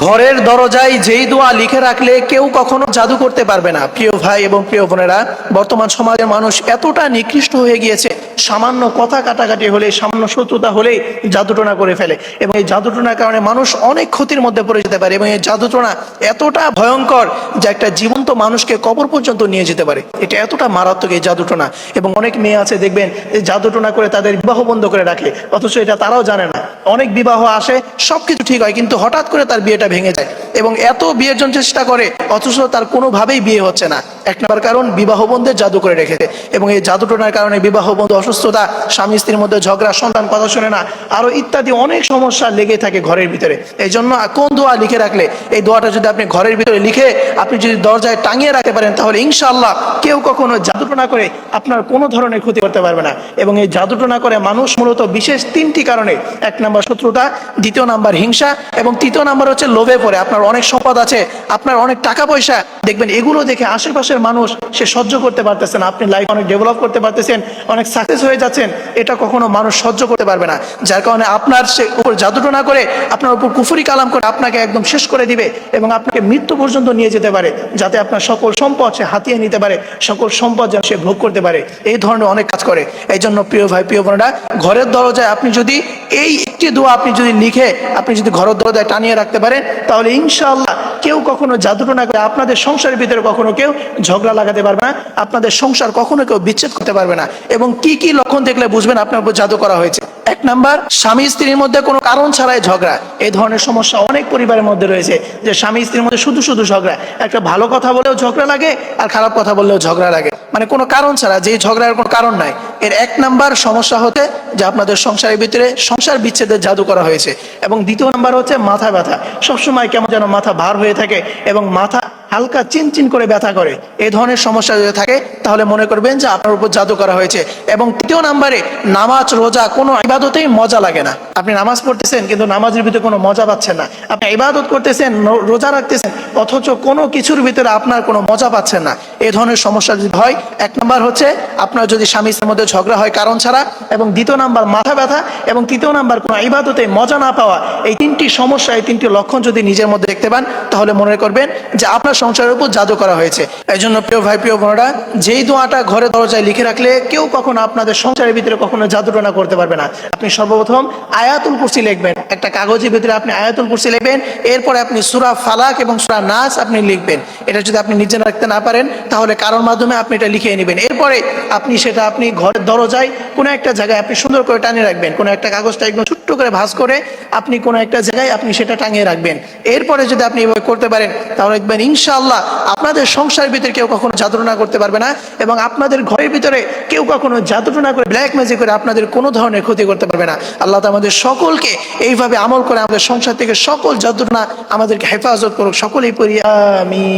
ঘরের দরজায় যেই দোয়া লিখে রাখলে কেউ কখনো জাদু করতে পারবে না। প্রিয় ভাই এবং প্রিয় বোনেরা, বর্তমান সমাজের মানুষ এতটা নিকৃষ্ট হয়ে গিয়েছে, সামান্য কথা কাটাকাটি হলে, সামান্য শত্রুতা হলেই জাদুটোনা করে ফেলে, এবং এই জাদুটোনার কারণে মানুষ অনেক ক্ষতির মধ্যে পড়ে যেতে পারে। এবং এই জাদুটোনা এতটা ভয়ঙ্কর যে একটা জীবন্ত মানুষকে কবর পর্যন্ত নিয়ে যেতে পারে। এটা এতটা মারাত্মক এই জাদুটোনা। এবং অনেক মেয়ে আছে দেখবেন এই জাদুটোনা করে তাদের বিবাহ বন্ধ করে রাখে, অথচ এটা তারাও জানে না। অনেক বিবাহ আসে, সবকিছু ঠিক হয়, কিন্তু হঠাৎ করে তার বিয়েটা ভেঙে যায়, এবং এত বিয়ের জন্য চেষ্টা করে অথচ তার কোনোভাবেই বিয়ে হচ্ছে না। এক নম্বর কারণ, বিবাহ বন্ধের জাদু করে রেখেছে। এবং এই জাদুটোনার কারণে বিবাহ বন্ধ, অসুস্থতা, স্বামী স্ত্রীর মধ্যে ঝগড়া, সন্তান কথা শোনে না, আরো ইত্যাদি অনেক সমস্যা লেগে থাকে ঘরের ভিতরে। এই জন্য কোন দোয়া লিখে রাখলে, এই দোয়াটা যদি আপনি ঘরের ভিতরে লিখে আপনি যদি দরজায় টাঙিয়ে রাখতে পারেন, তাহলে ইনশাআল্লাহ কেউ কখনো জাদুটোনা করে আপনার কোনো ধরনের ক্ষতি করতে পারবে না। এবং এই জাদুটোনা করে মানুষ মূলত বিশেষ তিনটি কারণে: এক নম্বর শত্রুতা, দ্বিতীয় নাম্বার হিংসা, এবং তৃতীয় নাম্বার হচ্ছে লোভে পড়ে। আপনার অনেক সম্পদ আছে, আপনার অনেক টাকা পয়সা, দেখবেন এগুলো দেখে আশেপাশের মানুষ সে সহ্য করতে পারতেছে না। আপনি লাইফ অনেক ডেভেলপ করতে পারতেছেন, অনেক সাকসেস হয়ে যাচ্ছেন, এটা কখনো মানুষ সহ্য করতে পারবে না। যার কারণে আপনার সে উপর জাদুটোনা করে, আপনার উপর কুফরি কালাম করে আপনাকে একদম শেষ করে দিবে, এবং আপনাকে মৃত্যু পর্যন্ত নিয়ে যেতে পারে, যাতে আপনার সকল সম্পদ সে হাতিয়ে নিতে পারে, সকল সম্পদ যেন সে ভোগ করতে পারে। এই ধরনের অনেক কাজ করে। এই জন্য প্রিয় ভাই, প্রিয় বোনেরা, ঘরের দরজায় আপনি যদি এই একটি দোয়া আপনি যদি লিখে আপনি যদি ঘরের দরজায় টানিয়ে রাখতে পারেন, তাহলে ইনশাআল্লাহ কেউ কখনো জাদুটোনা করে আপনাদের সংসারের ভিতরে কখনো কেউ ঝগড়া লাগাতে পারবে না, আপনাদের সংসার কখনো কেউ বিচ্ছেদ করতে পারবে না। এবং কি কি লক্ষণ দেখলে বুঝবেন আপনার উপর জাদু করা হয়েছে? এক নাম্বার, স্বামী স্ত্রীর মধ্যে কোনো কারণ ছাড়াই ঝগড়া। এই ধরনের সমস্যা অনেক পরিবারের মধ্যে রয়েছে, যে স্বামী স্ত্রীর মধ্যে শুধু শুধু ঝগড়া। একটা ভালো কথা বলেও ঝগড়া লাগে, আর খারাপ কথা বললেও ঝগড়া লাগে, মানে কোনো কারণ ছাড়া, যেই ঝগড়ার কোনো কারণ নাই। এর এক নাম্বার সমস্যা হচ্ছে যে আপনাদের সংসারের ভিতরে সংসার বিচ্ছেদের জাদু করা হয়েছে। এবং দ্বিতীয় নাম্বার হচ্ছে মাথা ব্যথা, সবসময় কেমন যেন মাথা ভার হয়ে থাকে, এবং মাথা হালকা চিনচিন করে ব্যথা করে। এই ধরনের সমস্যা যদি থাকে, তাহলে মনে করবেন যে আপনার উপর জাদু করা হয়েছে। এবং তৃতীয় নাম্বারে, নামাজ রোজা কোনো ইবাদতেই মজা লাগে না। আপনি নামাজ পড়তেছেন কিন্তু নামাজের ভিতরে কোনো মজা পাচ্ছেন না। আপনি ইবাদত করতেছেন, রোজা রাখতেছেন, অথচ কোনো কিছুর ভিতরে আপনার কোনো মজা পাচ্ছেন না। এই ধরনের সমস্যা যদি হয়, এক নাম্বার হচ্ছে আপনার যদি স্বামী স্ত্রীর মধ্যে ঝগড়া হয় কারণ ছাড়া, এবং দ্বিতীয় নাম্বার মাথা ব্যথা, এবং তৃতীয় নাম্বার কোনো ইবাদতে মজা না পাওয়া। এই তিনটি সমস্যা, এই তিনটি লক্ষণ যদি নিজের মধ্যে দেখতে পান, তাহলে মনে করবেন যে আপনার সংসারের উপর জাদু করা হয়েছে। এই জন্য প্রিয় ভাই, প্রিয় বোনেরা, যেই দোয়াটা ঘরে দরজায় লিখে রাখলে কেউ কখনো আপনাদের সংসারের ভিতরে কখনো জাদুটোনা করতে পারবে না। আপনি সর্বপ্রথম আয়াতুল কুরসি লিখবেন, একটা কাগজের ভিতরে আপনি আয়াতুল কুরসি লিখবেন। এরপরে আপনি সূরা ফালাক এবং সূরা নাস আপনি লিখবেন। এটা যদি আপনি নিজে রাখতে না পারেন, তাহলে কারোর মাধ্যমে আপনি এটা লিখে নেবেন। এরপরে আপনি সেটা আপনি ঘরের দরজায় কোনো একটা জায়গায় আপনি সুন্দর করে টানিয়ে রাখবেন। কোনো একটা কাগজটা একদম ছোট্ট করে ভাঁজ করে আপনি কোনো একটা জায়গায় আপনি সেটা টাঙিয়ে রাখবেন। এরপরে যদি আপনি এভাবে করতে পারেন, তাহলে দেখবেন ইনশাআল্লাহ আপনাদের সংসারের ভিতরে কেউ কখনো জাদুটোনা করতে পারবে না, এবং আপনাদের ঘরের ভিতরে কেউ কখনো জাদুটোনা করে, ব্ল্যাক ম্যাজিক করে আপনাদের কোনো ধরনের ক্ষতি করতে পারবে না। আল্লাহ তাআলা আমাদের সকলকে এইভাবে আমল করে আমাদের সংসার থেকে সকল জাদুটোনা আমাদেরকে হেফাজত করুক। সকলেই পড়ি আমিন।